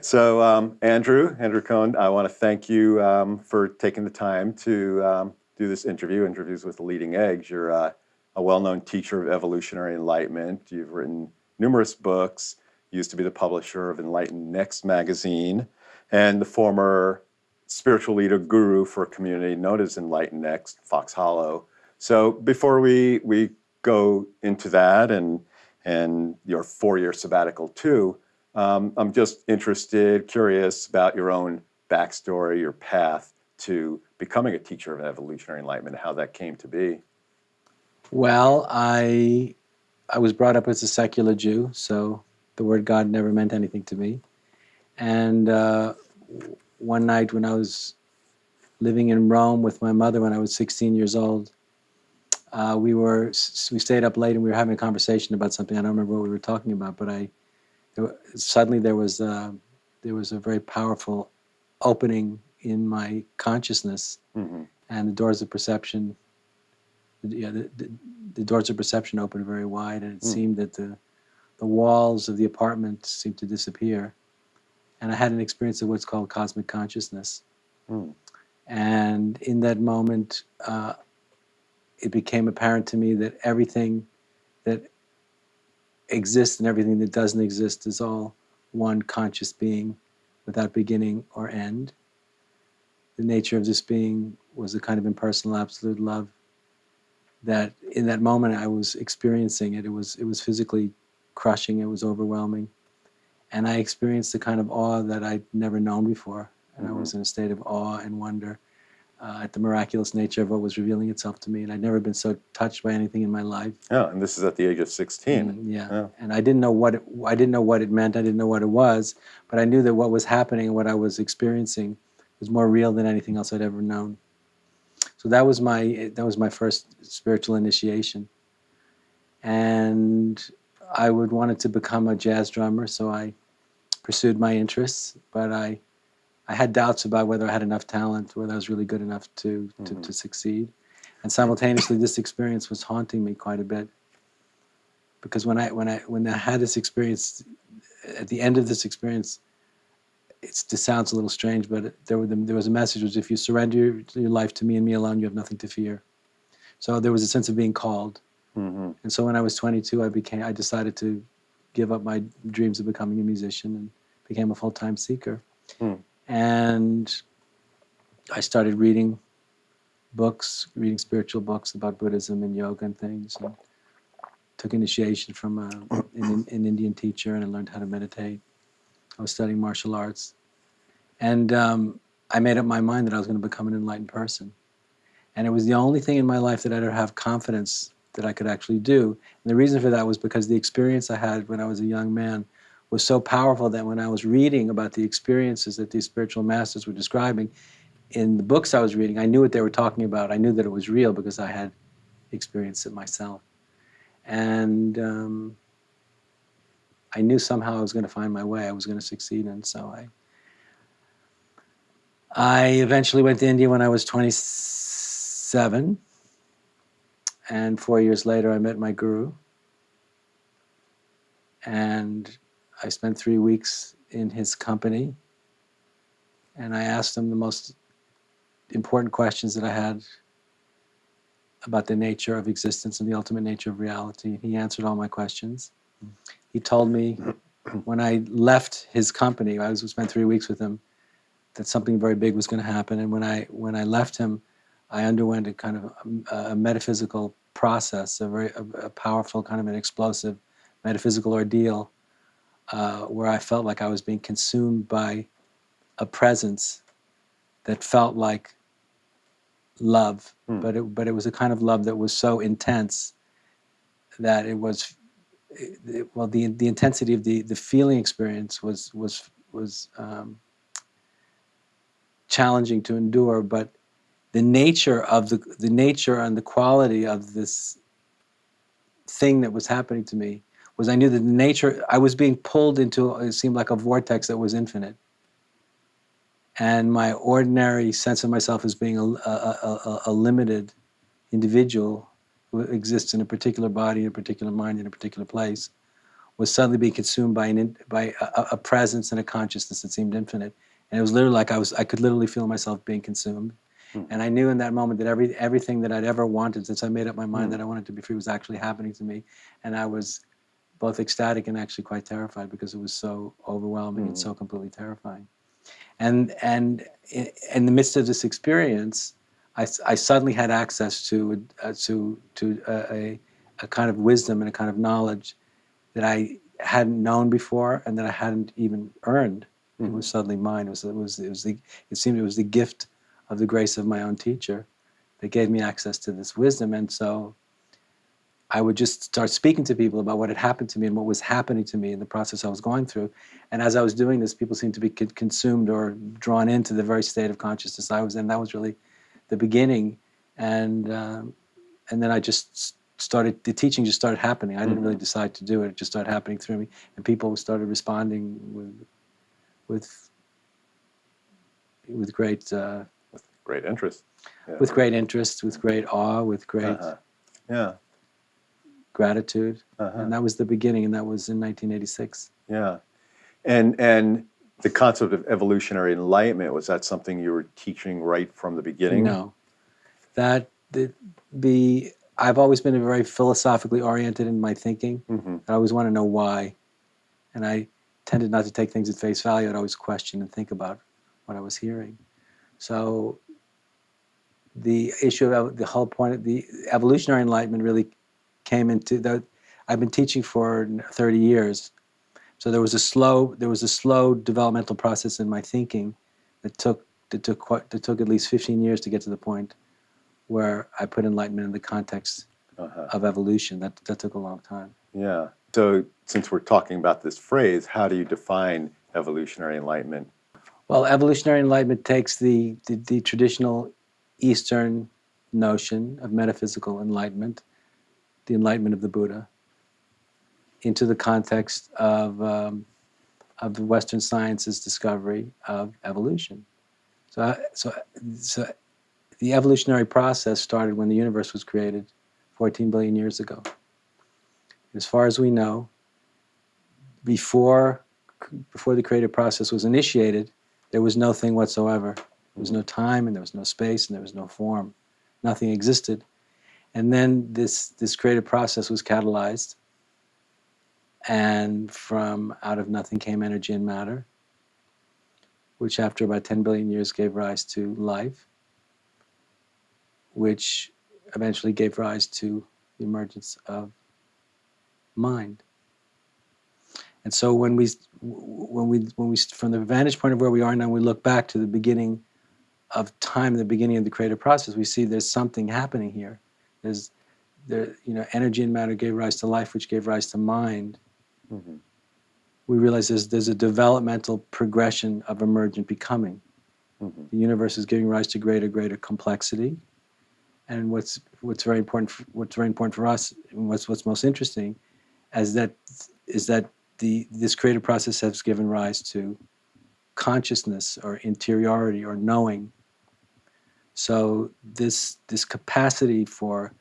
So, Andrew Cohen, I want to thank you for taking the time to do this Interviews with the Leading Edge. You're a well-known teacher of evolutionary enlightenment. You've written numerous books. You used to be the publisher of EnlightenNext magazine and the former spiritual leader guru for a community known as EnlightenNext, Fox Hollow. So before we go into that and your 4-year sabbatical too, I'm just curious about your own backstory, your path to becoming a teacher of evolutionary enlightenment, how that came to be. Well, I was brought up as a secular Jew, so the word God never meant anything to me. And one night when I was living in Rome with my mother when I was 16 years old, we stayed up late and we were having a conversation about something. I don't remember what we were talking about, but suddenly there was a very powerful opening in my consciousness, and the doors of perception. The doors of perception opened very wide, and it seemed that the walls of the apartment seemed to disappear, and I had an experience of what's called cosmic consciousness. And in that moment, it became apparent to me that everything that exists and everything that doesn't exist is all one conscious being without beginning or end. The nature of this being was a kind of impersonal absolute love that in that moment I was experiencing it. It was physically crushing, it was overwhelming. And I experienced the kind of awe that I'd never known before. And I was in a state of awe and wonder at the miraculous nature of what was revealing itself to me. And I'd never been so touched by anything in my life. Yeah, and this is at the age of 16. Yeah. And I didn't know what it meant. I didn't know what it was, but I knew that what was happening and what I was experiencing was more real than anything else I'd ever known. So that was my first spiritual initiation. And I would wanted to become a jazz drummer, so I pursued my interests, but I had doubts about whether I had enough talent, whether I was really good enough to succeed. And simultaneously, this experience was haunting me quite a bit, because when I had this experience, at the end of this experience, it sounds a little strange, but there was a message: was if you surrender your life to me and me alone, you have nothing to fear. So there was a sense of being called. And so when I was 22, I decided to give up my dreams of becoming a musician and became a full-time seeker. And I started reading spiritual books about Buddhism and yoga and things, and took initiation from an Indian teacher, and I learned how to meditate. I was studying martial arts. And I made up my mind that I was going to become an enlightened person. And it was the only thing in my life that I'd ever have confidence that I could actually do. And the reason for that was because the experience I had when I was a young man was so powerful that when I was reading about the experiences that these spiritual masters were describing in the books I was reading, I knew what they were talking about. I knew that it was real because I had experienced it myself. And I knew somehow I was going to find my way, I was going to succeed. And so I eventually went to India when I was 27. And 4 years later, I met my guru. And I spent 3 weeks in his company. And I asked him the most important questions that I had about the nature of existence and the ultimate nature of reality. He answered all my questions. He told me when I left his company, I spent 3 weeks with him, that something very big was going to happen. And when I left him, I underwent a kind of a metaphysical process, a powerful kind of an explosive metaphysical ordeal, where I felt like I was being consumed by a presence that felt like love, but it was a kind of love that was so intense that it was, the intensity of the feeling experience was challenging to endure, but the nature and the quality of this thing that was happening to me was, I knew that the nature, I was being pulled into, it seemed like a vortex that was infinite. And my ordinary sense of myself as being a limited individual who exists in a particular body, in a particular mind, in a particular place, was suddenly being consumed by a presence and a consciousness that seemed infinite. And it was literally like I could literally feel myself being consumed. And I knew in that moment that everything that I'd ever wanted, since I made up my mind that I wanted to be free, was actually happening to me. And I was both ecstatic and actually quite terrified because it was so overwhelming and so completely terrifying. And in the midst of this experience, I suddenly had access to a kind of wisdom and a kind of knowledge that I hadn't known before and that I hadn't even earned. It was suddenly mine. It seemed it was the gift of the grace of my own teacher that gave me access to this wisdom. And so I would just start speaking to people about what had happened to me and what was happening to me in the process I was going through. And as I was doing this, people seemed to be consumed or drawn into the very state of consciousness I was in. That was really the beginning. And then I just started, the teaching just started happening. I didn't really decide to do it. It just started happening through me. And people started responding with great Great interest. Yeah. with great interest, with great awe, with great Yeah. gratitude. And that was the beginning, and that was in 1986. Yeah. And the concept of evolutionary enlightenment, was that something you were teaching right from the beginning? No. That I've always been very philosophically oriented in my thinking. I always want to know why. And I tended not to take things at face value. I'd always question and think about what I was hearing. So the issue of the whole point of the evolutionary enlightenment really came into that. I've been teaching for 30 years. So there was a slow developmental process in my thinking that took at least 15 years to get to the point where I put enlightenment in the context of evolution. That took a long time. Yeah. So since we're talking about this phrase, how do you define evolutionary enlightenment? Well, evolutionary enlightenment takes the traditional Eastern notion of metaphysical enlightenment, the enlightenment of the Buddha, into the context of the Western science's discovery of evolution. So the evolutionary process started when the universe was created 14 billion years ago. As far as we know, before the creative process was initiated, there was no thing whatsoever. There was no time, and there was no space, and there was no form. Nothing existed. And then this creative process was catalyzed, and from out of nothing came energy and matter, which after about 10 billion years gave rise to life, which eventually gave rise to the emergence of mind. And so when we from the vantage point of where we are now, we look back to the beginning of time, the beginning of the creative process, we see there's something happening here. Energy and matter gave rise to life, which gave rise to mind. We realize there's a developmental progression of emergent becoming. The universe is giving rise to greater complexity. And what's very important for us, and what's most interesting, is that this creative process has given rise to consciousness or interiority or knowing. So this capacity for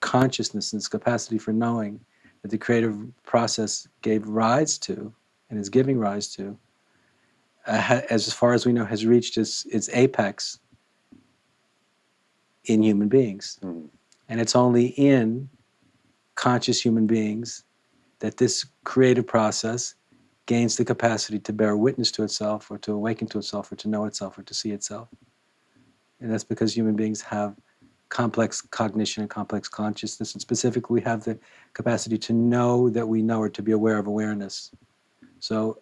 consciousness and this capacity for knowing that the creative process gave rise to and is giving rise to, as far as we know, has reached its apex in human beings. And it's only in conscious human beings that this creative process gains the capacity to bear witness to itself, or to awaken to itself, or to know itself, or to see itself. And that's because human beings have complex cognition and complex consciousness, and specifically we have the capacity to know that we know, or to be aware of awareness. For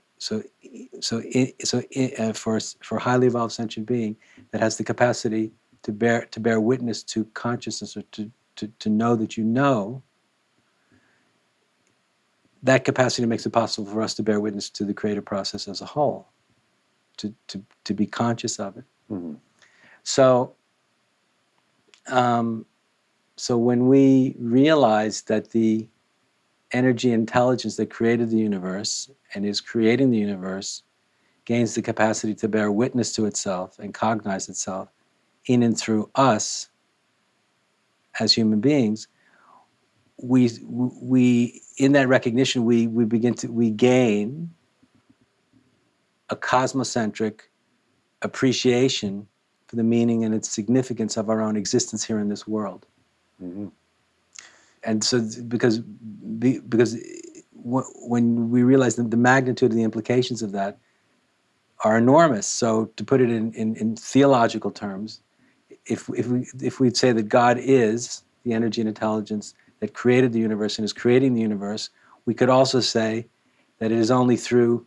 a highly evolved sentient being that has the capacity to bear witness to consciousness, or to know that you know, that capacity makes it possible for us to bear witness to the creative process as a whole, to be conscious of it. So when we realize that the energy intelligence that created the universe and is creating the universe gains the capacity to bear witness to itself and cognize itself in and through us as human beings, we in that recognition we gain a cosmocentric appreciation for the meaning and its significance of our own existence here in this world. Mm-hmm. And so because when we realize that the magnitude and the implications of that are enormous. So to put it in theological terms, if we'd say that God is the energy and intelligence that created the universe and is creating the universe, we could also say that it is only through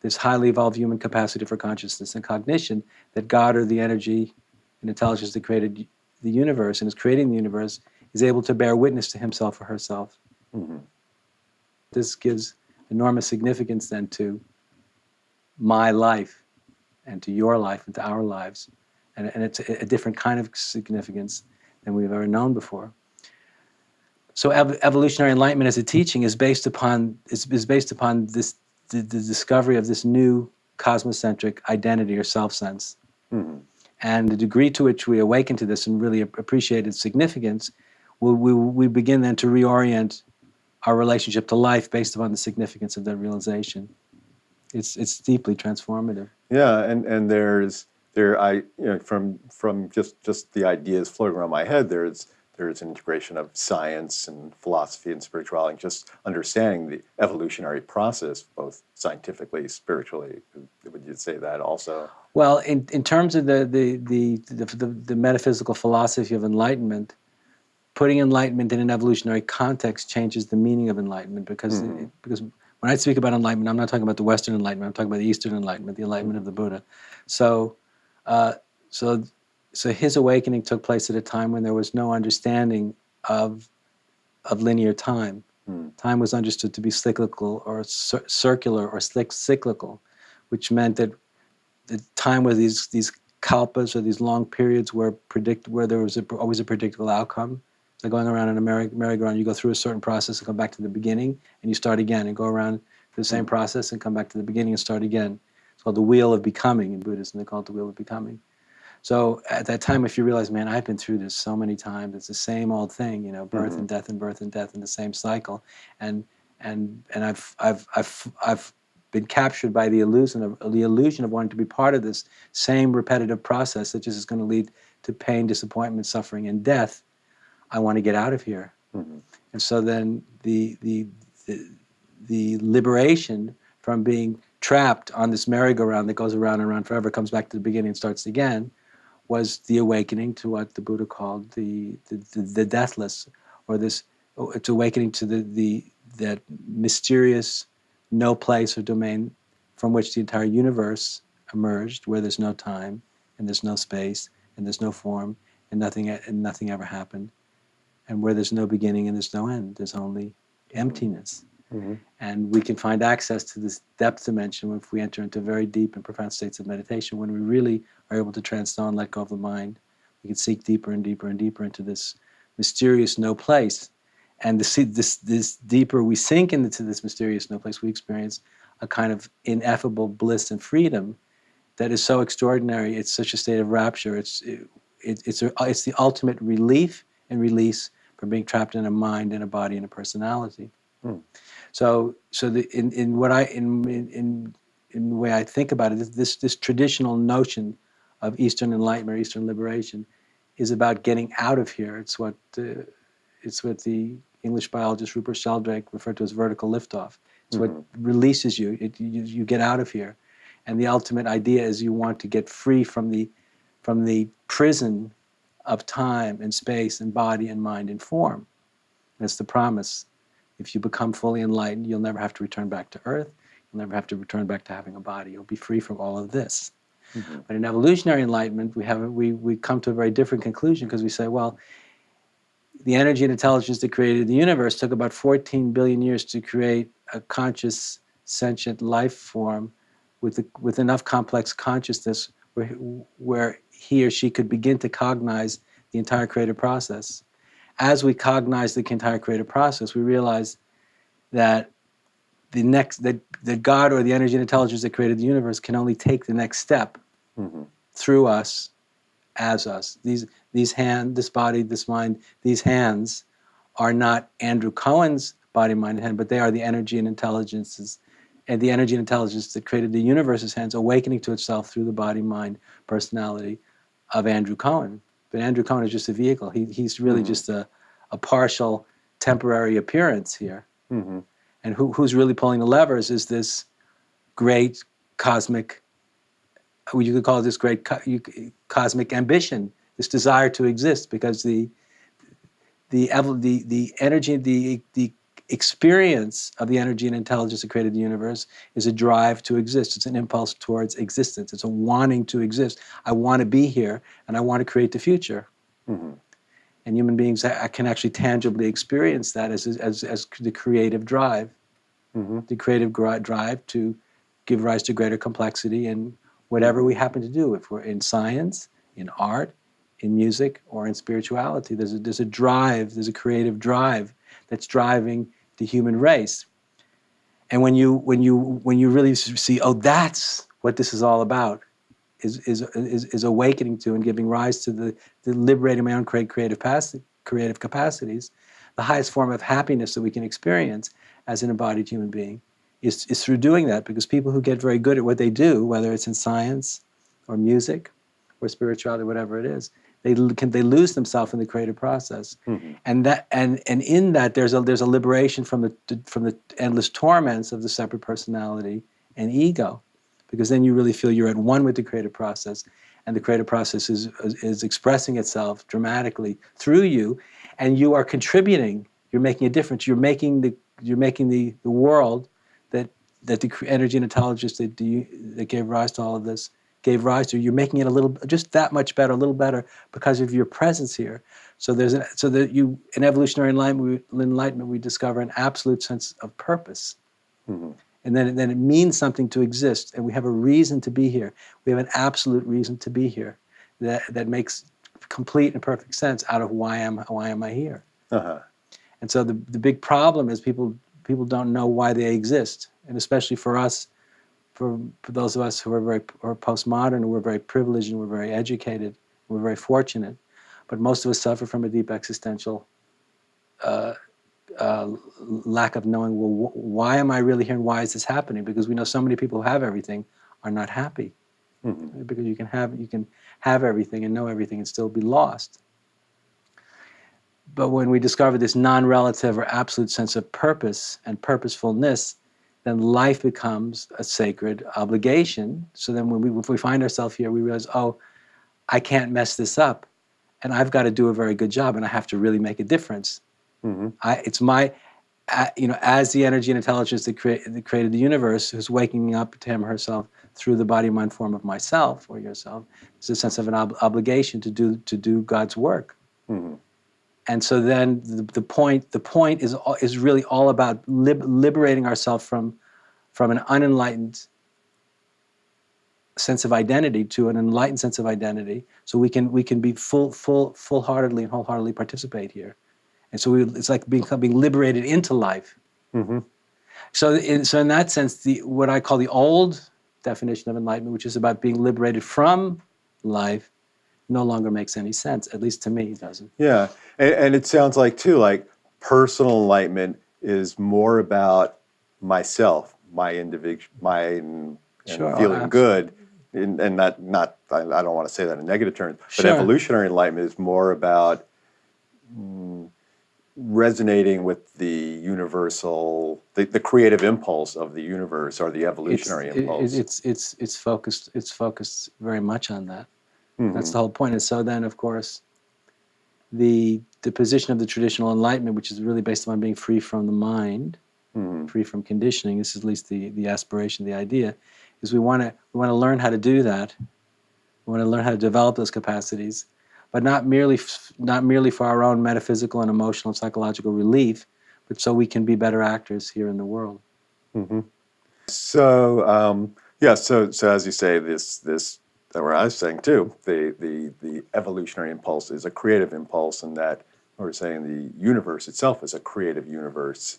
this highly evolved human capacity for consciousness and cognition that God, or the energy and intelligence that created the universe and is creating the universe, is able to bear witness to himself or herself. Mm-hmm. This gives enormous significance then to my life and to your life and to our lives. And it's a different kind of significance than we've ever known before. So evolutionary enlightenment as a teaching is based upon this the discovery of this new cosmocentric identity or self-sense. Mm-hmm. And the degree to which we awaken to this and really appreciate its significance, we begin then to reorient our relationship to life based upon the significance of that realization. It's deeply transformative. Yeah, and from just the ideas floating around my head, there's an integration of science and philosophy and spirituality, and just understanding the evolutionary process, both scientifically, spiritually. Would you say that also? Well, in terms of the metaphysical philosophy of enlightenment, putting enlightenment in an evolutionary context changes the meaning of enlightenment, because because when I speak about enlightenment, I'm not talking about the Western Enlightenment. I'm talking about the Eastern Enlightenment, the enlightenment of the Buddha. So, uh, so, so his awakening took place at a time when there was no understanding of linear time. Time was understood to be cyclical or circular or cyclical, which meant that the time where these kalpas, or these long periods where there was always a predictable outcome. It's like going around in a merry-go-round. You go through a certain process and come back to the beginning, and you start again, and go around the same process and come back to the beginning and start again. It's called the wheel of becoming in Buddhism. They call it the wheel of becoming. So at that time, if you realize, man, I've been through this so many times, it's the same old thing, birth and death and birth and death in the same cycle, and I've been captured by the illusion of wanting to be part of this same repetitive process that just is going to lead to pain, disappointment, suffering, and death. I want to get out of here. And so then the liberation from being trapped on this merry-go-round that goes around and around forever, comes back to the beginning and starts again, was the awakening to what the Buddha called the deathless, or this. It's awakening to that mysterious no place or domain from which the entire universe emerged, where there's no time and there's no space and there's no form and nothing ever happened, and where there's no beginning and there's no end. There's only emptiness. And we can find access to this depth dimension if we enter into very deep and profound states of meditation, when we really are able to transcend and let go of the mind. We can seek deeper and deeper and deeper into this mysterious no place. And this deeper we sink into this mysterious no place, we experience a kind of ineffable bliss and freedom that is so extraordinary. It's such a state of rapture. It's the ultimate relief and release from being trapped in a mind and a body and a personality. So in the way I think about it, this traditional notion of Eastern Enlightenment or Eastern liberation is about getting out of here. It's what the English biologist Rupert Sheldrake referred to as vertical liftoff. It's what releases you. You get out of here, and the ultimate idea is you want to get free from the prison of time and space and body and mind and form. That's the promise. If you become fully enlightened, you'll never have to return back to Earth. You'll never have to return back to having a body. You'll be free from all of this. But in evolutionary enlightenment, we come to a very different conclusion, because we say, well, the energy and intelligence that created the universe took about 14 billion years to create a conscious, sentient life form with enough complex consciousness where he or she could begin to cognize the entire creative process. As we cognize the entire creative process, we realize that that God, or the energy and intelligence that created the universe, can only take the next step through us, as us. This body, this mind, these hands are not Andrew Cohen's body, mind, and hand, but they are the energy and intelligences, and the energy and intelligence that created the universe's hands, awakening to itself through the body, mind, personality of Andrew Cohen. But Andrew Cohen is just a vehicle. He's really just a partial, temporary appearance here. And who's really pulling the levers is this great cosmic, you could call it this great cosmic ambition, this desire to exist, because the energy, the experience of the energy and intelligence that created the universe is a drive to exist. It's an impulse towards existence. It's a wanting to exist. I want to be here, and I want to create the future. And human beings can actually tangibly experience that as the creative drive, the creative drive to give rise to greater complexity in whatever we happen to do. If we're in science, in art, in music, or in spirituality, there's a drive, there's a creative drive that's driving the human race. And when you really see, oh, that's what this is all about, is awakening to and giving rise to the liberating my own creative capacities, the highest form of happiness that we can experience as an embodied human being is through doing that. Because people who get very good at what they do, whether it's in science or music or spirituality, whatever it is, they lose themselves in the creative process, and in that there's a liberation from the endless torments of the separate personality and ego, because then you really feel you're at one with the creative process, and the creative process is expressing itself dramatically through you, and you are contributing. You're making a difference. You're making the world that the energy and intelligence that gave rise to all of this gave rise to. You're making it just that much better, a little better, because of your presence here. So in evolutionary enlightenment, we discover an absolute sense of purpose. And then it means something to exist, and we have a reason to be here. We have an absolute reason to be here that makes complete and perfect sense out of why am I here. And so the big problem is people don't know why they exist, and especially for us, for those of us who are postmodern, and we're very privileged, and we're very educated, and we're very fortunate, but most of us suffer from a deep existential lack of knowing, well, why am I really here, and why is this happening? Because we know so many people who have everything are not happy. Because you can have everything and know everything and still be lost. But when we discover this non-relative or absolute sense of purpose and purposefulness, then life becomes a sacred obligation. So then if we find ourselves here, we realize, oh, I can't mess this up, and I've got to do a very good job, and I have to really make a difference. It's my, as the energy and intelligence that created the universe, who's waking up to him or herself through the body, mind form of myself or yourself, there's a sense of an obligation to do God's work. And so then the point is really all about liberating ourselves from an unenlightened sense of identity to an enlightened sense of identity, so we can be full-heartedly and wholeheartedly participate here. And so it's like being liberated into life. So in that sense, what I call the old definition of enlightenment, which is about being liberated from life, no longer makes any sense. At least to me, it doesn't. Yeah, and it sounds like too, like personal enlightenment is more about myself, my individual, and feeling good, and not I don't want to say that in negative terms, but evolutionary enlightenment is more about resonating with the universal, the creative impulse of the universe, or the evolutionary impulse. It's focused very much on that. That's the whole point. And so then, of course, the position of the traditional enlightenment, which is really based on being free from the mind, free from conditioning. This is at least the aspiration, the idea, is we want to learn how to do that. We want to learn how to develop those capacities, but not merely for our own metaphysical and emotional and psychological relief, but so we can be better actors here in the world. So so as you say, this that what I was saying too, the evolutionary impulse is a creative impulse, and that we're saying the universe itself is a creative universe,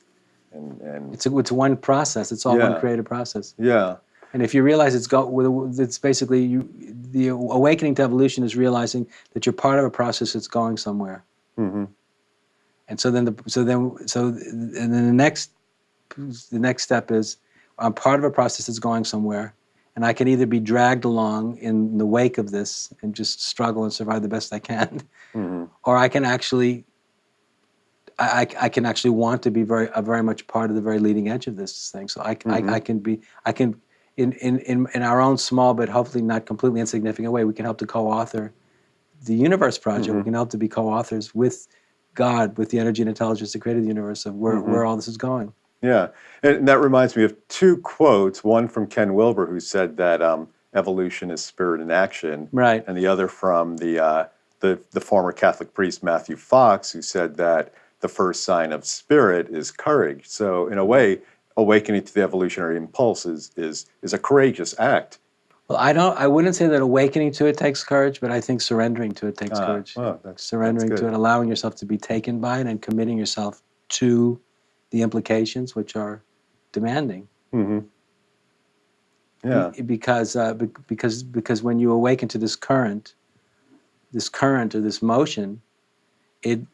and it's one process. It's all one creative process. Yeah. And if you realize it's basically the awakening to evolution is realizing that you're part of a process that's going somewhere. And And so then the next step is I'm part of a process that's going somewhere, and I can either be dragged along in the wake of this and just struggle and survive the best I can, Mm-hmm. or I can actually I can actually want to be very much part of the very leading edge of this thing. So I can in our own small but hopefully not completely insignificant way, we can help to co-author the universe project. Mm-hmm. We can help to be co-authors with God, with the energy and intelligence that created the universe, of where all this is going. Yeah, and that reminds me of two quotes. One from Ken Wilber, who said that evolution is spirit in action, Right. and the other from the former Catholic priest Matthew Fox, who said that the first sign of spirit is courage. So, in a way, awakening to the evolutionary impulse is a courageous act. Well, I wouldn't say that awakening to it takes courage, but I think surrendering to it takes courage. Well, that's Surrendering to good. it, allowing yourself to be taken by it, and committing yourself to the implications, which are demanding. Mm-hmm. Yeah. Because when you awaken to this current or this motion, it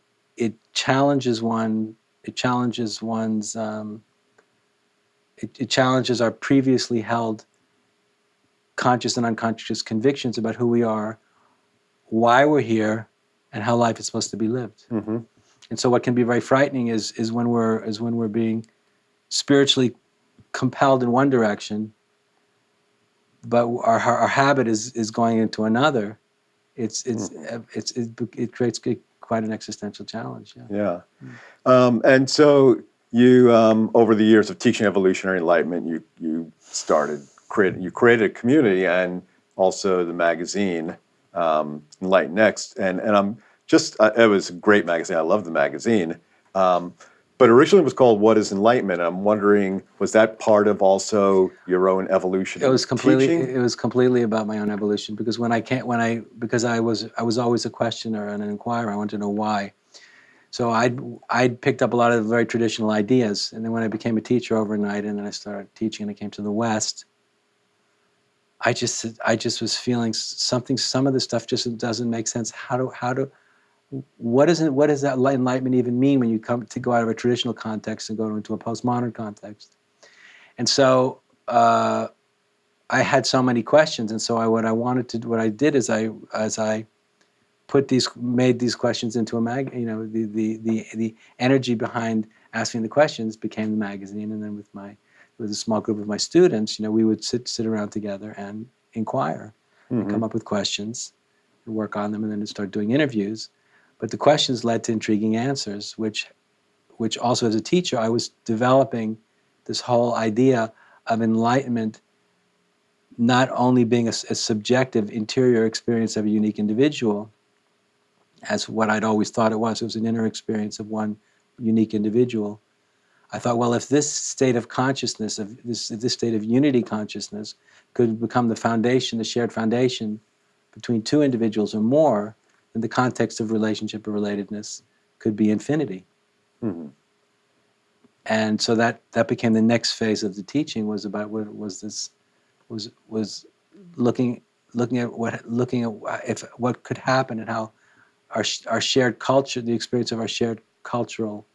challenges one. It challenges one's. It challenges our previously held conscious and unconscious convictions about who we are, why we're here, and how life is supposed to be lived. Mm-hmm. And so, what can be very frightening is when we're being spiritually compelled in one direction, but our habit is going into another. It creates quite an existential challenge. Yeah. And so you, over the years of teaching evolutionary enlightenment, you created a community and also the magazine, EnlightenNext. And I'm just, it was a great magazine. I love the magazine. But originally it was called What is Enlightenment? I'm wondering, was that part of also your own evolution teaching? It was completely about my own evolution, because because I was always a questioner and an inquirer. I wanted to know why. So I'd picked up a lot of very traditional ideas, and then when I became a teacher overnight, and then I started teaching, and I came to the West, I just was feeling something. Some of the stuff just doesn't make sense. What does that enlightenment even mean when you come to go out of a traditional context and go into a postmodern context? And so I had so many questions, and so what I did is I made these questions into a the energy behind asking the questions became the magazine. And then with a small group of my students, we would sit around together and inquire and come up with questions and work on them, and then start doing interviews. But the questions led to intriguing answers, which also, as a teacher, I was developing this whole idea of enlightenment not only being a subjective interior experience of a unique individual, as what I'd always thought it was. It was an inner experience of one unique individual. I thought, well, if this state of consciousness, of this state of unity consciousness, could become the foundation, the shared foundation between two individuals or more, then the context of relationship or relatedness could be infinity. Mm-hmm. And so that became the next phase of the teaching, was about looking at what could happen, and how our shared culture, the experience of our shared cultural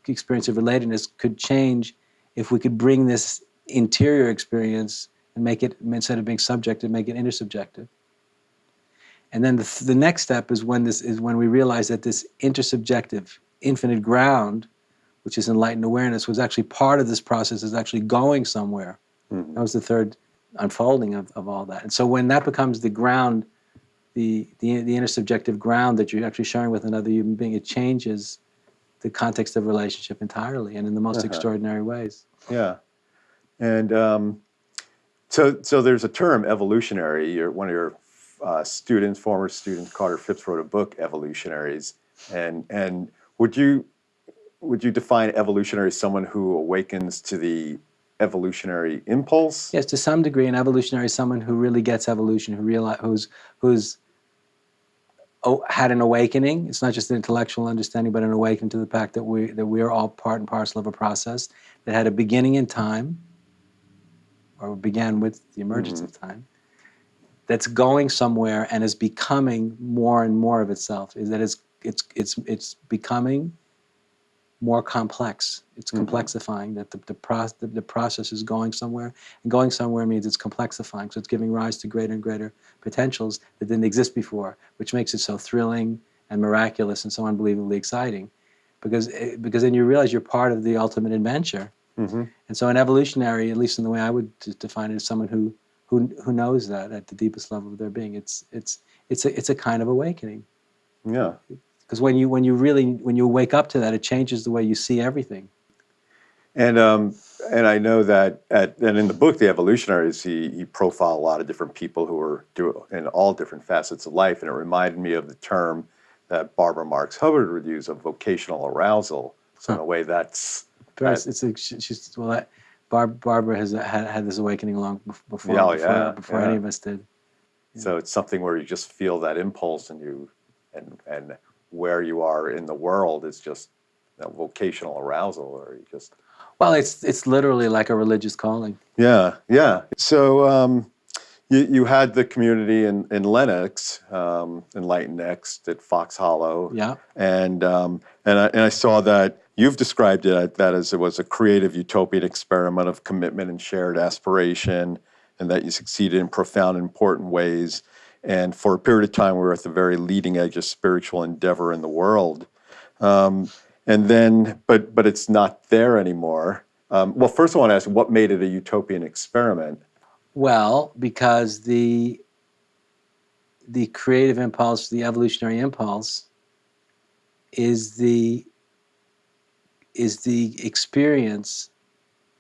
experience of relatedness, could change if we could bring this interior experience and make it, instead of being subjective, make it intersubjective. And then the next step is when we realize that this intersubjective infinite ground, which is enlightened awareness, was actually part of this process, is actually going somewhere. Mm-hmm. That was the third unfolding of all that. And so when that becomes the ground, the intersubjective ground that you're actually sharing with another human being, it changes the context of relationship entirely, and in the most extraordinary ways. Yeah. And so there's a term, evolutionary. One of your former students, Carter Phipps, wrote a book, Evolutionaries. And would you define evolutionary as someone who awakens to the evolutionary impulse? Yes, to some degree, an evolutionary is someone who really gets evolution, who's had an awakening. It's not just an intellectual understanding, but an awakening to the fact that we are all part and parcel of a process that had a beginning in time, or began with the emergence of time, that's going somewhere and is becoming more and more of itself. That is it's becoming more complex. It's complexifying. That the process is going somewhere, and going somewhere means it's complexifying. So it's giving rise to greater and greater potentials that didn't exist before, which makes it so thrilling and miraculous and so unbelievably exciting, because then you realize you're part of the ultimate adventure. And so an evolutionary, at least in the way I would define it, is someone who knows that at the deepest level of their being. It's a kind of awakening. Yeah. Because when you wake up to that, it changes the way you see everything. And I know that and in the book, The Evolutionaries, he profiled a lot of different people who were in all different facets of life, and it reminded me of the term that Barbara Marx Hubbard would use of vocational arousal. So in a way, that's Barbara has had this awakening long before any of us did. Yeah. So it's something where you just feel that impulse, and and where you are in the world is just vocational arousal, or you just. Well, it's literally like a religious calling. Yeah, yeah. So you had the community in Lennox, EnlightenNext at Fox Hollow. Yeah. And I saw that you've described that as it was a creative utopian experiment of commitment and shared aspiration, and that you succeeded in profound and important ways. And for a period of time, we were at the very leading edge of spiritual endeavor in the world. And then, but it's not there anymore. Well, first I want to ask, what made it a utopian experiment? Well, because the creative impulse, the evolutionary impulse, is the experience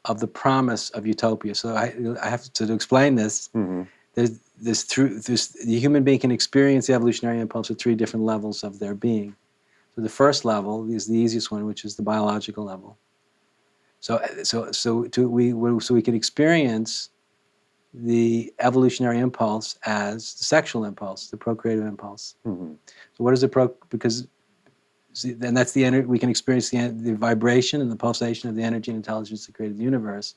of the promise of utopia. So I have to explain this. The human being can experience the evolutionary impulse at three different levels of their being. So the first level is the easiest one, which is the biological level. So we can experience the evolutionary impulse as the sexual impulse, the procreative impulse. So what is because then that's the energy. We can experience the vibration and the pulsation of the energy and intelligence that created the universe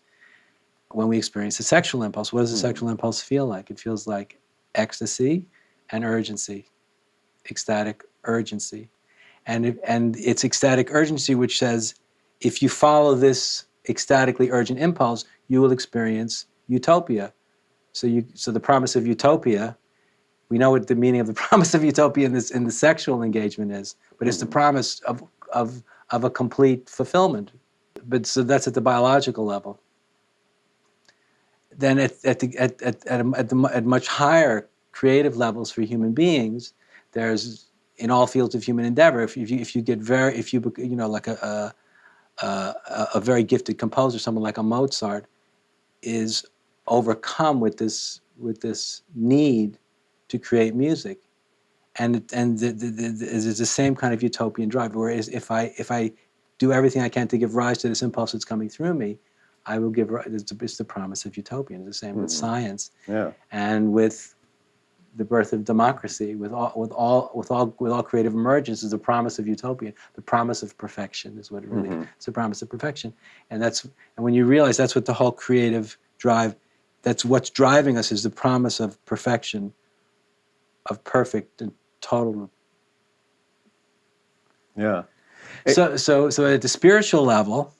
when we experience the sexual impulse. What does the sexual impulse feel like? It feels like ecstasy and urgency, ecstatic urgency. And it's ecstatic urgency which says, if you follow this ecstatically urgent impulse, you will experience utopia. So the promise of utopia, we know what the meaning of the promise of utopia in the sexual engagement is, but it's the promise of a complete fulfillment. But so that's at the biological level. Then at much higher creative levels for human beings, there's, in all fields of human endeavor, if you like a very gifted composer, someone like a Mozart, is overcome with this need to create music, and it's the same kind of utopian drive. Whereas if I do everything I can to give rise to this impulse that's coming through me, I will give rise. It's the promise of utopia. It's the same with science, and with the birth of democracy, with all creative emergence, is the promise of utopia. The promise of perfection is what it really is. It's the promise of perfection, and when you realize that's what the whole creative drive, that's what's driving us, is the promise of perfection, of perfect and total. Yeah. So at the spiritual level,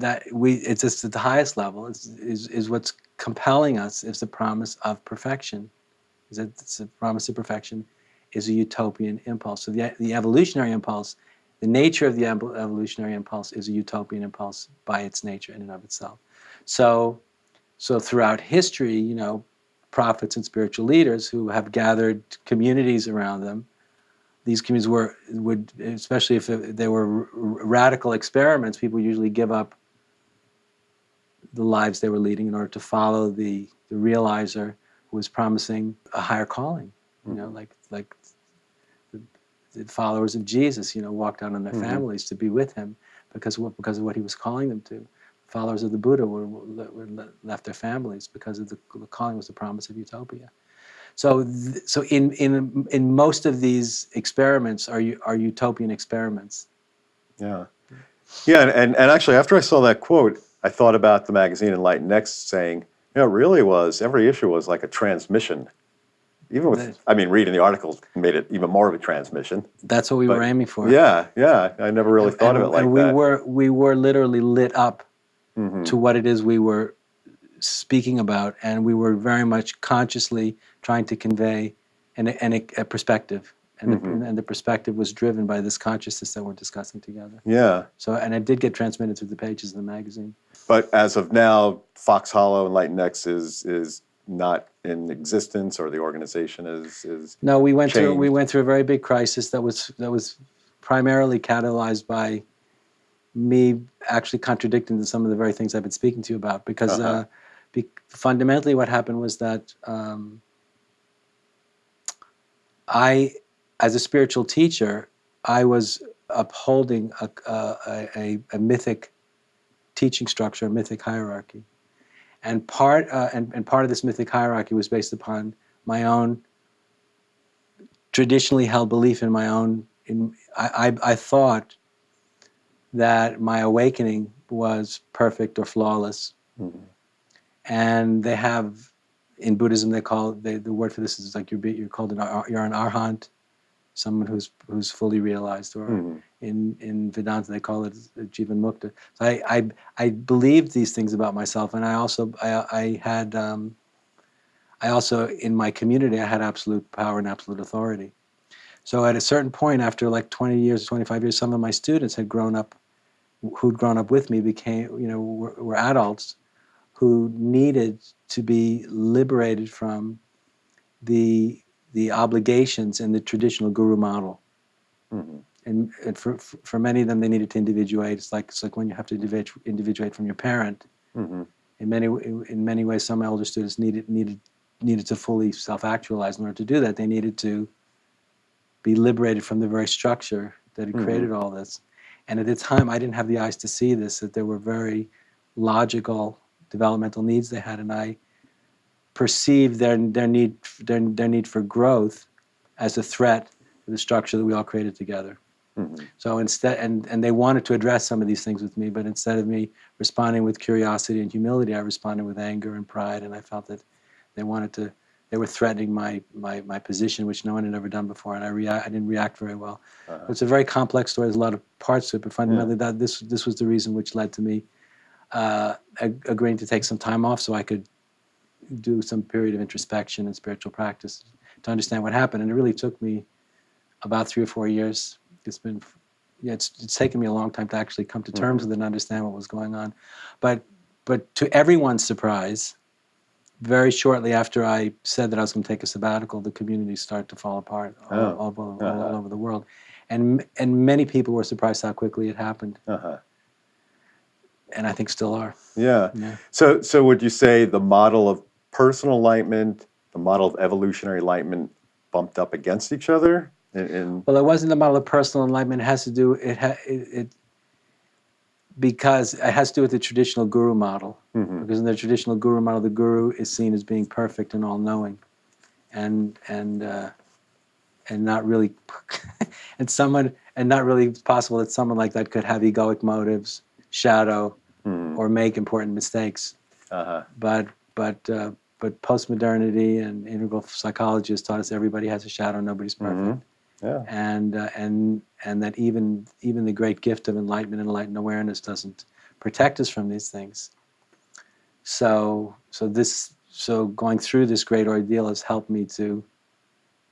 it's just at the highest level is what's compelling us, is the promise of perfection. Is that the promise of perfection is a utopian impulse. So the evolutionary impulse, the nature of the evolutionary impulse is a utopian impulse by its nature in and of itself. So throughout history, prophets and spiritual leaders who have gathered communities around them, these communities would, especially if they were radical experiments, people usually give up the lives they were leading in order to follow the realizer who was promising a higher calling. Like the followers of Jesus, walked out on their families to be with him because of what he was calling them to. Followers of the Buddha left their families because of the calling was the promise of utopia. So in most of these experiments are utopian experiments. Yeah. Yeah, and actually, after I saw that quote, I thought about the magazine EnlightenNext saying, it really was, every issue was like a transmission. even with, I mean, reading the articles made it even more of a transmission. That's what we were aiming for. Yeah, yeah. I never really thought of it like and that. we were literally lit up Mm-hmm. to what it is we were speaking about, and we were very much consciously trying to convey a perspective, and the perspective was driven by this consciousness that we're discussing together. Yeah. So, and it did get transmitted through the pages of the magazine. But as of now, Fox Hollow EnlightenNext is not in existence, or the organization is No, we went changed. through a very big crisis that was primarily catalyzed by me actually contradicting some of the very things I've been speaking to you about, because fundamentally what happened was that I, as a spiritual teacher, I was upholding a mythic teaching structure, a mythic hierarchy, and part of this mythic hierarchy was based upon my own traditionally held belief in my own. I thought that my awakening was perfect or flawless, and they have, in Buddhism, they call the word for this is like you're called you're an arhat, someone who's fully realized, or in Vedanta they call it Jivan Mukta. So I believed these things about myself, and I also in my community I had absolute power and absolute authority. So at a certain point, after like 20 years, 25 years, some of my students who'd grown up with me were adults who needed to be liberated from the obligations in the traditional guru model. And for many of them, they needed to individuate. It's like when you have to individuate from your parent. In many ways, some elder students needed to fully self-actualize. In order to do that, they needed to be liberated from the very structure that had created all this. And at the time, I didn't have the eyes to see this, that there were very logical developmental needs they had, and I perceived their need for growth as a threat to the structure that we all created together. So instead, and they wanted to address some of these things with me, but instead of me responding with curiosity and humility, I responded with anger and pride, and I felt that they were threatening my position, which no one had ever done before, and I didn't react very well. It's a very complex story. There's a lot of parts to it, but fundamentally, this was the reason which led to me agreeing to take some time off so I could do some period of introspection and spiritual practice to understand what happened. And it really took me about 3 or 4 years. It's taken me a long time to actually come to terms with it and understand what was going on. But to everyone's surprise, very shortly after I said that I was going to take a sabbatical, the community started to fall apart all over the world. And many people were surprised how quickly it happened. And I think still are. Yeah. So would you say the model of personal enlightenment, the model of evolutionary enlightenment bumped up against each other? Well, it wasn't the model of personal enlightenment. It has to do because it has to do with the traditional guru model. Because in the traditional guru model, the guru is seen as being perfect and all-knowing, and not really, and not really possible that someone like that could have egoic motives, shadow, or make important mistakes. But postmodernity and integral psychology has taught us everybody has a shadow, nobody's perfect. And that even the great gift of enlightenment and enlightened awareness doesn't protect us from these things. So going through this great ordeal has helped me to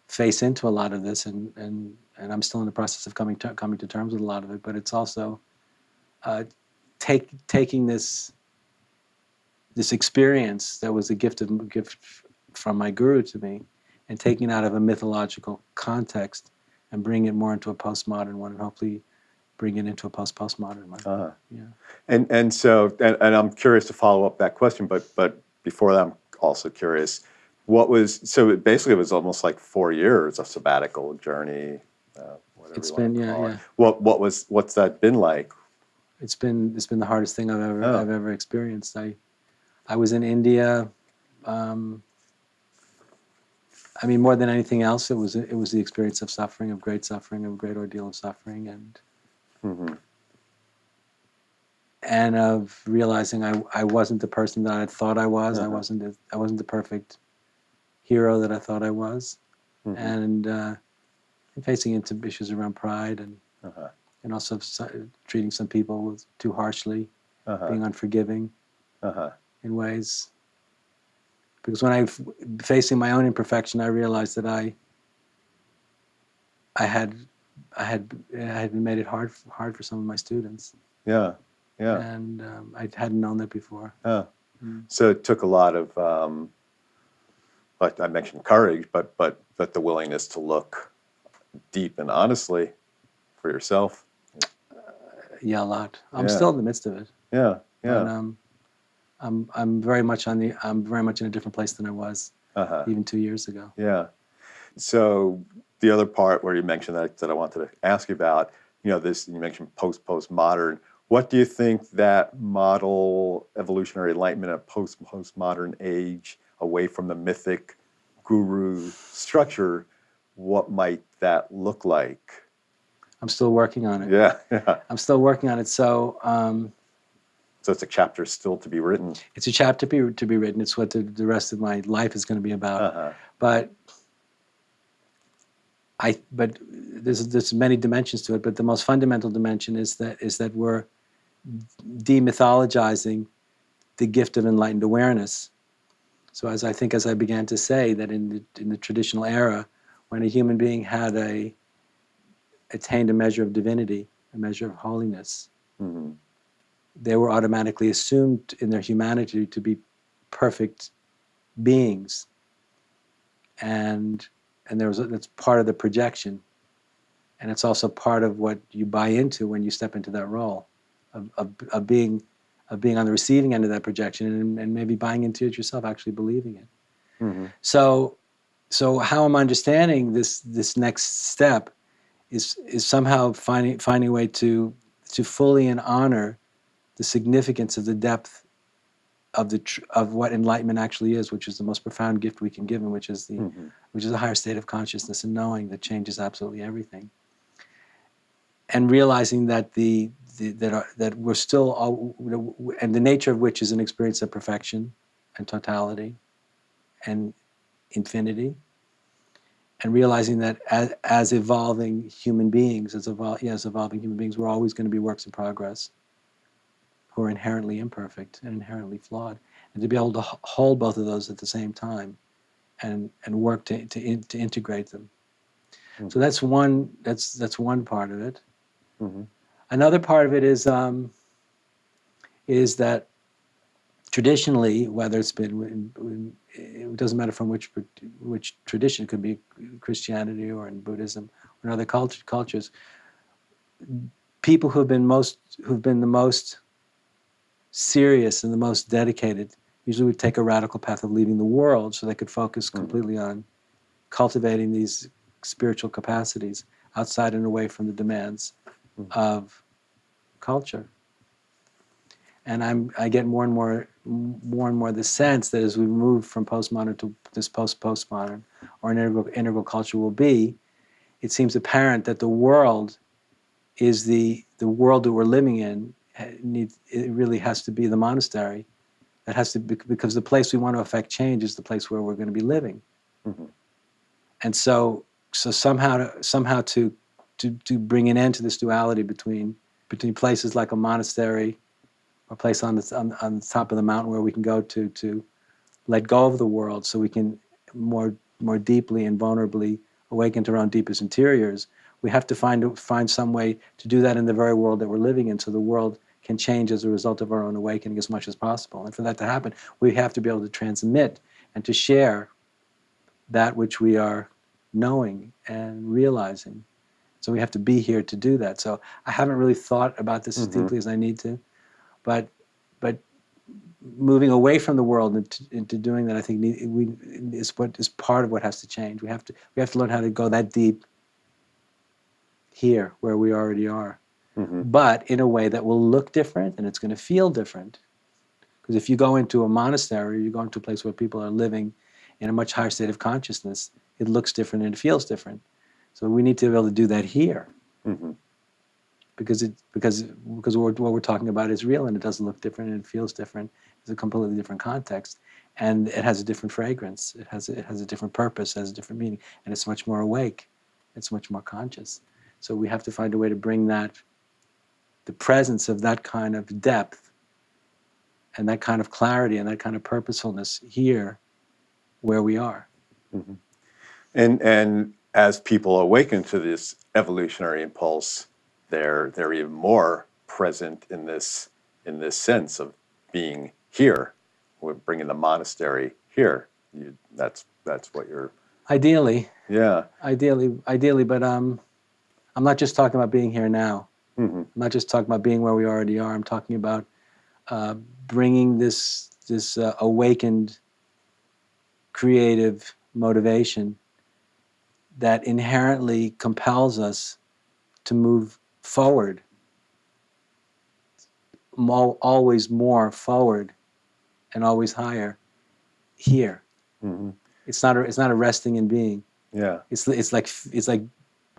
face into a lot of this, and I'm still in the process of coming to terms with a lot of it. But it's also taking this experience that was a gift from my guru to me, and taking it out of a mythological context and bring it more into a postmodern one, and hopefully bring it into a postmodern one. And so I'm curious to follow up that question, but before that, I'm also curious, basically it was almost like 4 years of sabbatical journey, whatever It's you want been to call it. What's that been like? It's been the hardest thing I've ever experienced. I was in India. I mean, more than anything else, it was the experience of suffering, of great ordeal of suffering, and of realizing I wasn't the person that I thought I was. I wasn't the perfect hero that I thought I was, Mm-hmm. and facing into issues around pride Uh-huh. and also treating some people too harshly, Uh-huh. being unforgiving Uh-huh. in ways. Because when facing my own imperfection, I realized that I had made it hard for some of my students, Yeah. Yeah. and I hadn't known that before. Yeah. So it took a lot of, like I mentioned, courage, but the willingness to look deep and honestly for yourself. Yeah, a lot. I'm Yeah. still in the midst of it, Yeah. but Yeah. I'm very much in a different place than I was Uh-huh. even 2 years ago. Yeah. So the other part where you mentioned that I wanted to ask you about, this, you mentioned postmodern. What do you think that model evolutionary enlightenment, a postmodern age, away from the mythic guru structure, what might that look like? I'm still working on it. Yeah, yeah. I'm still working on it. So So it's a chapter still to be written. it's a chapter to be written. It's what the rest of my life is going to be about. Uh-huh. But there's many dimensions to it. But the most fundamental dimension is that we're demythologizing the gift of enlightened awareness. So as I began to say, that in the traditional era, when a human being had attained a measure of divinity, a measure of holiness, Mm-hmm. they were automatically assumed in their humanity to be perfect beings, and that's part of the projection, and it's also part of what you buy into when you step into that role of being on the receiving end of that projection, and maybe buying into it yourself, actually believing it. Mm-hmm. So how I'm understanding this next step is somehow finding a way to fully and honor the significance of the depth of what enlightenment actually is, which is the most profound gift we can give, and which is a higher state of consciousness and knowing that changes absolutely everything, and realizing that that we're still all, and the nature of which is an experience of perfection and totality and infinity, and realizing that as evolving human beings, evolving human beings, we're always going to be works in progress who are inherently imperfect and inherently flawed, and to be able to hold both of those at the same time and work to integrate them. Mm-hmm. So that's one part of it. Mm-hmm. Another part of it is that traditionally, whether it's been, it doesn't matter from which tradition, it could be Christianity or in Buddhism or in other cultures, people who've been the most serious and the most dedicated usually would take a radical path of leaving the world so they could focus completely on cultivating these spiritual capacities outside and away from the demands of culture. And I get more and more the sense that as we move from postmodern to this postmodern, or an integral culture will be, it seems apparent that the world is the world that we're living in. It really has to be the monastery. That has to be, because the place we want to affect change is the place where we're going to be living. Mm-hmm. And so somehow to bring an end to this duality between places like a monastery, or a place on the top of the mountain where we can go to let go of the world, so we can more deeply and vulnerably awaken to our own deepest interiors. We have to find some way to do that in the very world that we're living in, so the world can change as a result of our own awakening as much as possible. And for that to happen, we have to be able to transmit and to share that which we are knowing and realizing. So we have to be here to do that. So I haven't really thought about this as deeply as I need to, but moving away from the world into doing that, I think is part of what has to change. We have to learn how to go that deep here where we already are, but in a way that will look different and it's going to feel different. Because if you go into a monastery, you go into a place where people are living in a much higher state of consciousness, it looks different and it feels different. So we need to be able to do that here, because what we're talking about is real and it doesn't look different and it feels different. It's a completely different context, and it has a different fragrance. It has a different purpose, it has a different meaning, and it's much more awake. It's much more conscious. So we have to find a way to bring that, the presence of that kind of depth and that kind of clarity and that kind of purposefulness here where we are. Mhm. And as people awaken to this evolutionary impulse, they're even more present in this sense of being here. We're bringing the monastery here. That's what you're. Ideally, Yeah. ideally, but I'm not just talking about being here now. Mm-hmm. I'm not just talking about being where we already are. I'm talking about bringing this awakened creative motivation that inherently compels us to move forward, always more forward and always higher here. Mm-hmm. It's not a resting in being. Yeah. It's like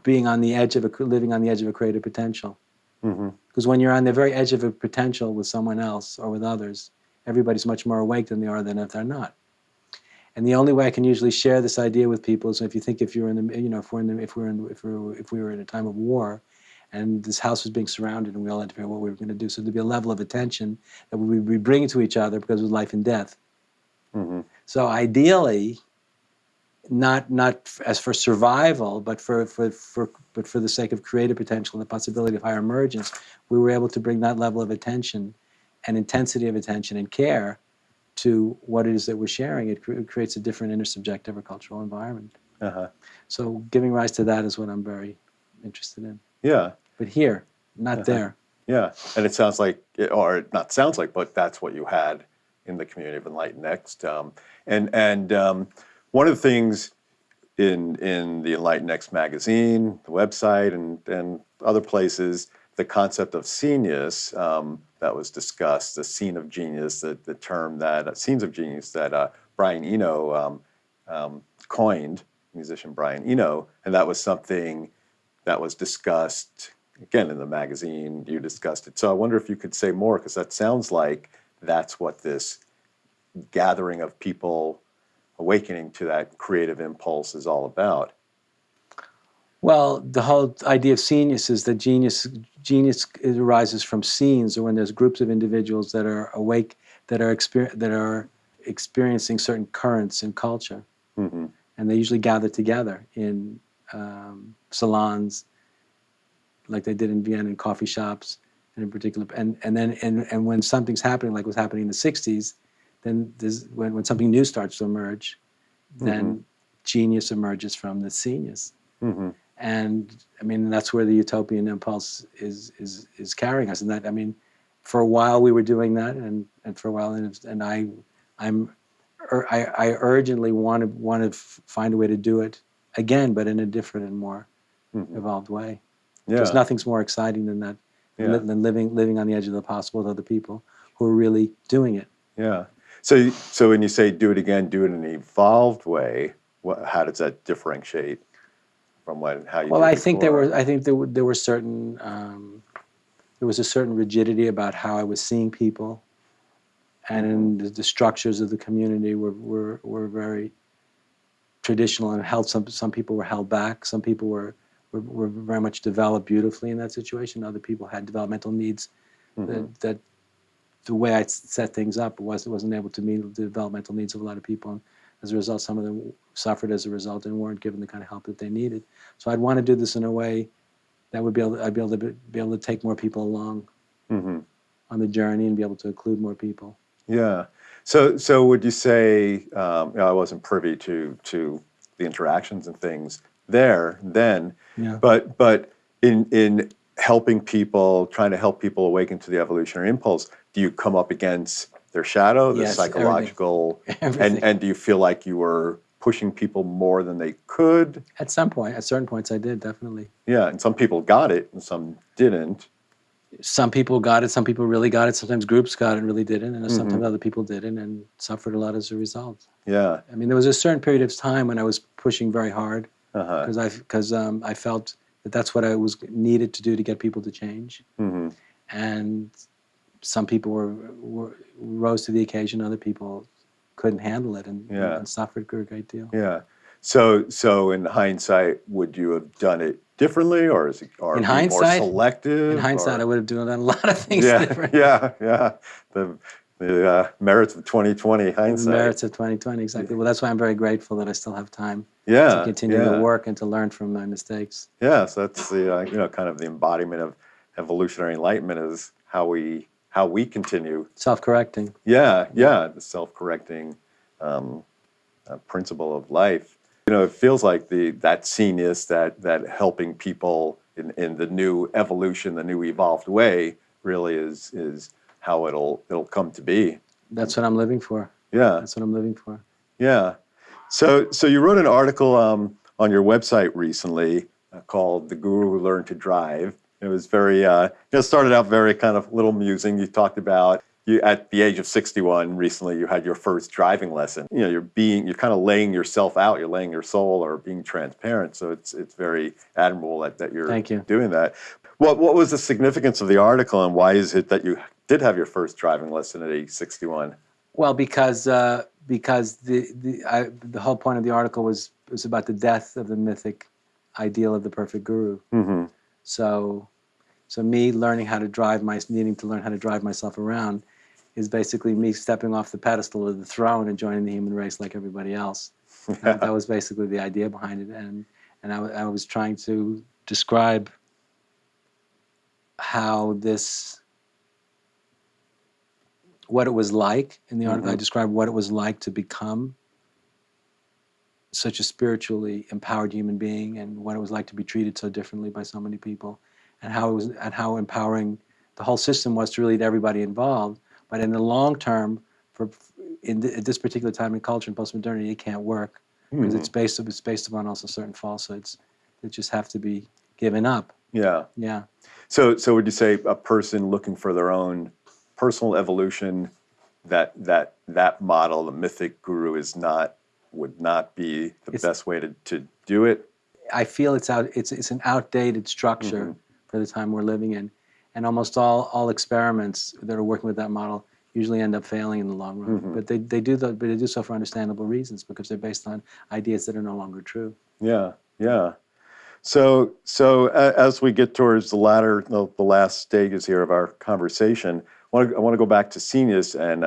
being on the edge of living on the edge of a creative potential. Mm-hmm. Because when you're on the very edge of a potential with someone else or with others, everybody's much more awake than they are than if they're not. And the only way I can usually share this idea with people is if you're in the, if we were in a time of war, and this house was being surrounded, and we all had to figure out what we were going to do. So there'd be a level of attention that we would be bringing to each other because it was life and death. Mm-hmm. So ideally, not as for survival, but for the sake of creative potential and the possibility of higher emergence, we were able to bring that level of attention and intensity of attention and care to what it is that we're sharing. It creates a different intersubjective or cultural environment. Uh-huh. So giving rise to that is what I'm very interested in. Yeah. But here, not Uh-huh. there. Yeah. And it sounds like, or not sounds like, but that's what you had in the community of EnlightenNext. And one of the things in the EnlightenNext magazine, the website, and other places, the concept of Scenius that was discussed, the scene of genius, the term that scenes of genius that Brian Eno coined, musician Brian Eno, and that was something that was discussed again in the magazine. You discussed it, so I wonder if you could say more, because that sounds like that's what this gathering of people awakening to that creative impulse is all about. Well, the whole idea of Scenius is that genius arises from scenes, or when there's groups of individuals that are awake, that are experiencing certain currents in culture, Mm-hmm. and they usually gather together in salons, like they did in Vienna, in coffee shops, and in particular, and when something's happening, like was happening in the '60s, then when something new starts to emerge, then Mm-hmm. genius emerges from the Scenius. Mm-hmm. And I mean, that's where the utopian impulse is carrying us. And that, I mean, for a while we were doing that, and for a while, and I urgently want to find a way to do it again, but in a different and more Mm-hmm. evolved way. Yeah. Because nothing's more exciting than that, Yeah. than living on the edge of the possible with other people who are really doing it. Yeah. So when you say do it again, do it in an evolved way, how does that differentiate from how you Well, did I before? think there were certain there was a certain rigidity about how I was seeing people, and the structures of the community were very traditional and held. Some people were held back. Some people were very much developed beautifully in that situation. Other people had developmental needs that the way I set things up wasn't able to meet the developmental needs of a lot of people. And as a result, some of them suffered as a result and weren't given the kind of help that they needed. So I'd want to do this in a way that I'd be able to take more people along on the journey and be able to include more people. Yeah. So would you say, I wasn't privy to the interactions and things there then, Yeah. but in helping people, trying to help people awaken to the evolutionary impulse, do you come up against their shadow, the Yes, psychological, everything. and do you feel like you were pushing people more than they could? At certain points, I did, definitely. Yeah, and some people got it and some didn't. Some people got it. Some people really got it. Sometimes groups got it and really didn't, and sometimes other people didn't and suffered a lot as a result. Yeah. I mean, there was a certain period of time when I was pushing very hard Uh-huh. because I felt that that's what I was needed to do to get people to change. Mm-hmm. And some people rose to the occasion. Other people couldn't handle it Yeah. and suffered a great deal. Yeah. So in hindsight, would you have done it differently, or is it, or In be more hindsight, selective? I would have done a lot of things Yeah, different. yeah. The merits of 2020 The hindsight. merits of 2020, exactly. Well, that's why I'm very grateful that I still have time to Yeah, continue to yeah, work and to learn from my mistakes. yeah. So that's the kind of the embodiment of evolutionary enlightenment is how we continue. Self-correcting. Yeah, yeah. The self-correcting principle of life. It feels like that Scenius, that helping people in the new evolution, the new evolved way, really is how it'll come to be. That's what I'm living for. Yeah, That's what I'm living for. yeah. So you wrote an article on your website recently called "The Guru Who Learned to Drive." It was very, started out very kind of little musing. You talked about you at the age of 61 recently. You had your first driving lesson. You're kind of laying yourself out. You're laying your soul, or being transparent. So it's very admirable that you're Thank you. doing that. What was the significance of the article, and why is it that you did have your first driving lesson at age 61? Well, because the whole point of the article was about the death of the mythic ideal of the perfect guru. Mm-hmm. So me learning how to needing to learn how to drive myself around is basically me stepping off the pedestal of the throne and joining the human race like everybody else. That was basically the idea behind it, and I was trying to describe how what it was like in the article. I described what it was like to become such a spiritually empowered human being, and what it was like to be treated so differently by so many people, and how empowering the whole system was to really everybody involved. But in the long term, at this particular time in culture and postmodernity, it can't work because it's based upon also certain falsehoods that just have to be given up. Yeah. Yeah. So would you say a person looking for their own personal evolution, that model, the mythic guru, would not be the best way to do it? I feel it's an outdated structure for the time we're living in, and almost all experiments that are working with that model usually end up failing in the long run. But they do so for understandable reasons, because they're based on ideas that are no longer true. Yeah, yeah. So as we get towards the last stages here of our conversation, I want to go back to Scenius and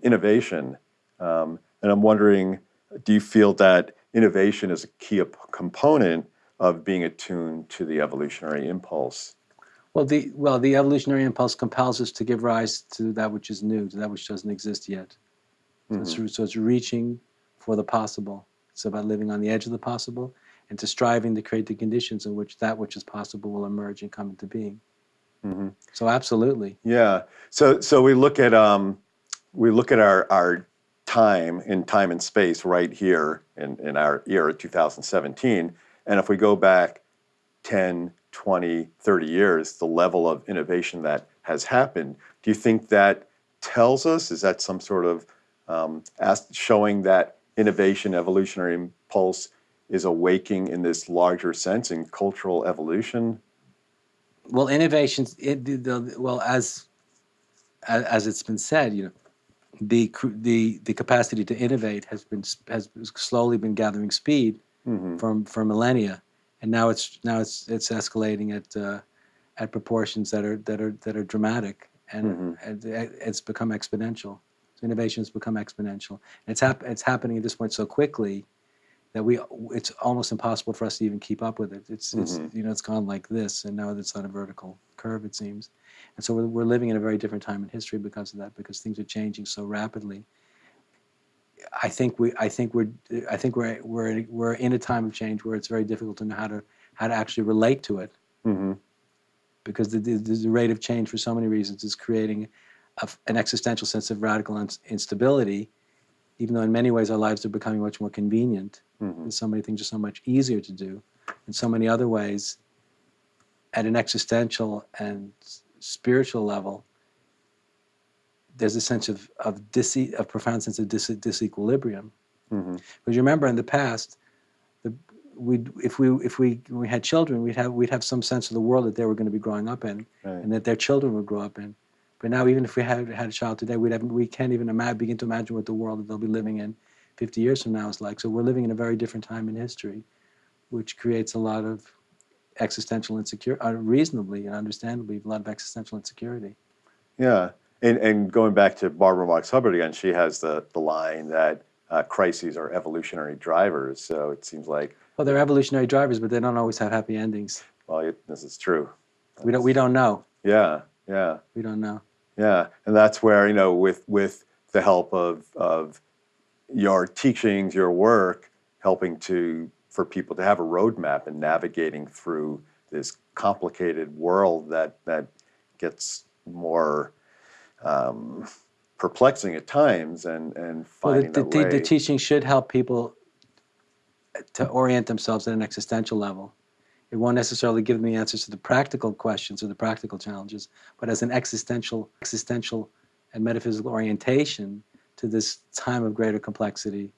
innovation, and I'm wondering, do you feel that innovation is a key component of being attuned to the evolutionary impulse? Well, the evolutionary impulse compels us to give rise to that which is new, to that which doesn't exist yet. So it's reaching for the possible. It's about living on the edge of the possible, and to striving to create the conditions in which that which is possible will emerge and come into being. So absolutely. Yeah. So we look at our time and space right here in our era 2017, and if we go back 10, 20, 30 years, the level of innovation that has happened, do you think that tells us, is that some sort of showing that innovation, evolutionary impulse is awaking in this larger sense in cultural evolution? Well, innovations. As it's been said, the capacity to innovate has slowly been gathering speed for millennia, and now it's escalating at proportions that are dramatic, and it's become exponential. So innovation has become exponential. And it's happening at this point so quickly that it's almost impossible for us to even keep up with it. It's gone like this, and now it's on a vertical curve, it seems. And so we're living in a very different time in history because of that, because things are changing so rapidly. I think we're in a time of change where it's very difficult to know how to actually relate to it, because the rate of change for so many reasons is creating an existential sense of radical instability. Even though in many ways our lives are becoming much more convenient, and so many things are so much easier to do, in so many other ways, at an existential and spiritual level, there's a sense of profound sense of disequilibrium. Because you remember in the past, when we had children, we'd have some sense of the world that they were going to be growing up in, Right. and that their children would grow up in. But now, even if we had a child today, we can't even begin to imagine what the world that they'll be living in 50 years from now is like. So we're living in a very different time in history, which creates a lot of existential insecurity, reasonably and understandably, a lot of existential insecurity. Yeah. And going back to Barbara Marx Hubbard again, she has the line that crises are evolutionary drivers. So it seems like, Well, they're evolutionary drivers, but they don't always have happy endings. well, this is true. We don't know. Yeah, yeah. We don't know. Yeah, and that's where, with the help of your teachings, your work, helping for people to have a roadmap and navigating through this complicated world that gets more perplexing at times, and finding that way. The teaching should help people to orient themselves at an existential level. It won't necessarily give them the answers to the practical questions or the practical challenges, but as an existential and metaphysical orientation to this time of greater complexity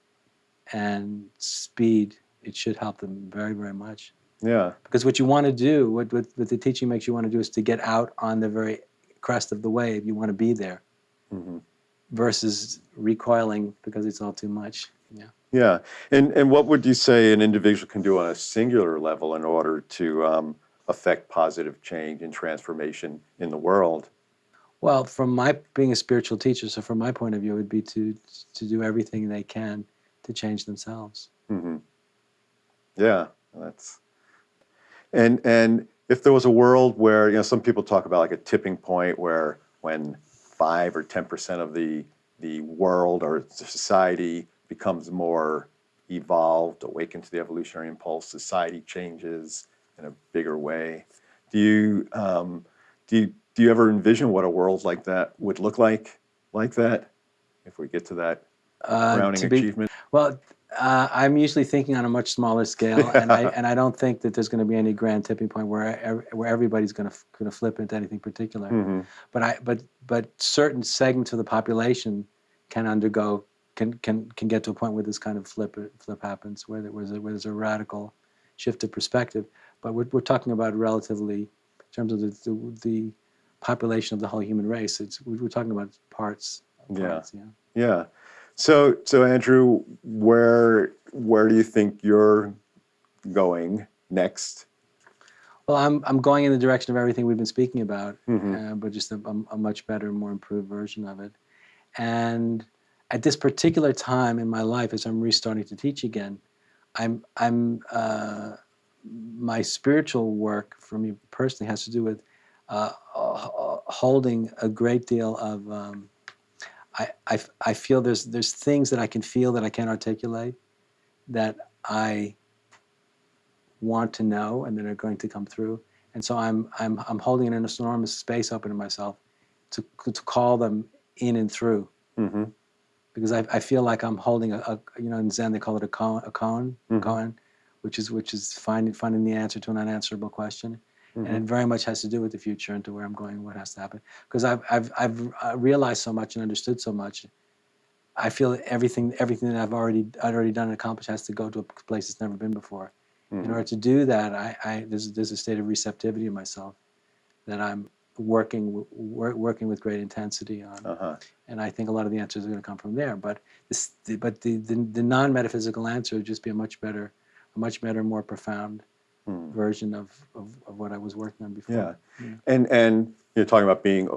and speed, it should help them very, very much. Yeah. Because what you want to do, what the teaching makes you want to do, is to get out on the very crest of the wave. You want to be there, Mm-hmm. versus recoiling because it's all too much. Yeah. Yeah, and what would you say an individual can do on a singular level in order to affect positive change and transformation in the world? Well, from my being a spiritual teacher, so from my point of view, it would be to do everything they can to change themselves. Mm-hmm. Yeah, and if there was a world where, some people talk about like a tipping point where when 5 or 10% of the world or society becomes more evolved, awakened to the evolutionary impulse, society changes in a bigger way. Do you do you ever envision what a world like that would look like that, if we get to that crowning achievement? Well, I'm usually thinking on a much smaller scale, and I don't think that there's going to be any grand tipping point where everybody's going to flip into anything particular. Mm-hmm. But certain segments of the population can get to a point where this kind of flip happens, where there's a radical shift of perspective. But we're talking about relatively, in terms of the population of the whole human race. We're talking about parts. Yeah. Yeah. So Andrew, where do you think you're going next? Well, I'm going in the direction of everything we've been speaking about, Mm-hmm. but just a much better, more improved version of it. And at this particular time in my life, as I'm restarting to teach again, my spiritual work for me personally has to do with holding a great deal of. I feel there's things that I can feel that I can't articulate, that I want to know and that are going to come through, and so I'm holding an enormous space open in myself to call them in and through. Mm-hmm. Because I feel like I'm holding in Zen they call it a Cohen, Mm-hmm. Cohen, which is finding the answer to an unanswerable question, Mm-hmm. and it very much has to do with the future and to where I'm going, what has to happen. Because I've realized so much and understood so much. I feel that everything that I'd already done and accomplished has to go to a place it's never been before. Mm-hmm. In order to do that, there's a state of receptivity in myself that I'm working with great intensity on. Uh-huh. And I think a lot of the answers are going to come from there. But the non-metaphysical answer would just be a much better, more profound version of what I was working on before. Yeah. And you're talking about being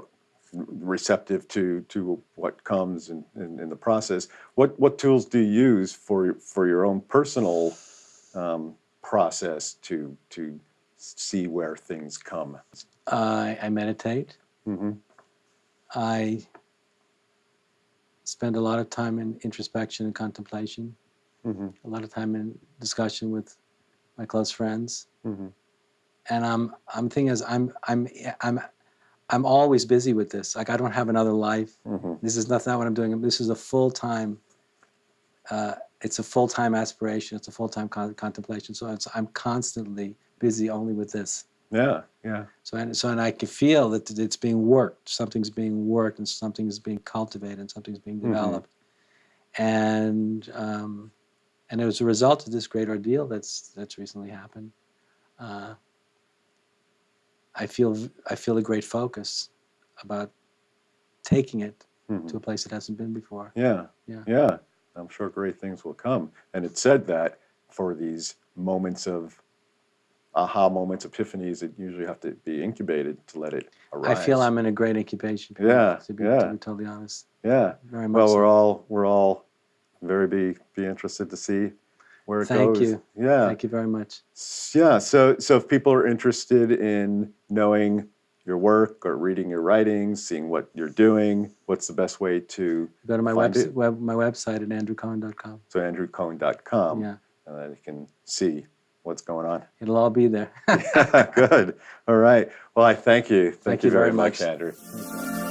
receptive to what comes in the process. What tools do you use for your own personal process to see where things come? I meditate. Mm-hmm. I spend a lot of time in introspection and contemplation. Mm-hmm. A lot of time in discussion with my close friends. Mm-hmm. And I'm thinking as I'm always busy with this. Like I don't have another life. Mm-hmm. This is not what I'm doing. This is a full-time. It's a full-time aspiration. It's a full-time contemplation. So I'm constantly busy only with this. Yeah. Yeah. So I can feel that it's being worked. Something's being worked, and something's being cultivated, and something's being developed. Mm-hmm. And as a result of this great ordeal that's recently happened, I feel a great focus about taking it Mhm. to a place it hasn't been before. Yeah. Yeah. Yeah. I'm sure great things will come. And it said that for these moments of aha moments, epiphanies, it usually have to be incubated to let it I arise. feel I'm in a great incubation period, Yeah, to be yeah. totally honest. Yeah. Very much Well, so. we're all very be interested to see where it Thank goes. you. Yeah. Thank you very much. Yeah. So if people are interested in knowing your work or reading your writings, seeing what you're doing, what's the best way to Go to my find it? my website at andrewcohen.com. So andrewcohen.com, Yeah. and then you can see what's going on. It'll all be there. Yeah, good. All right. Well, I thank you. Thank you very very much, much. Andrew.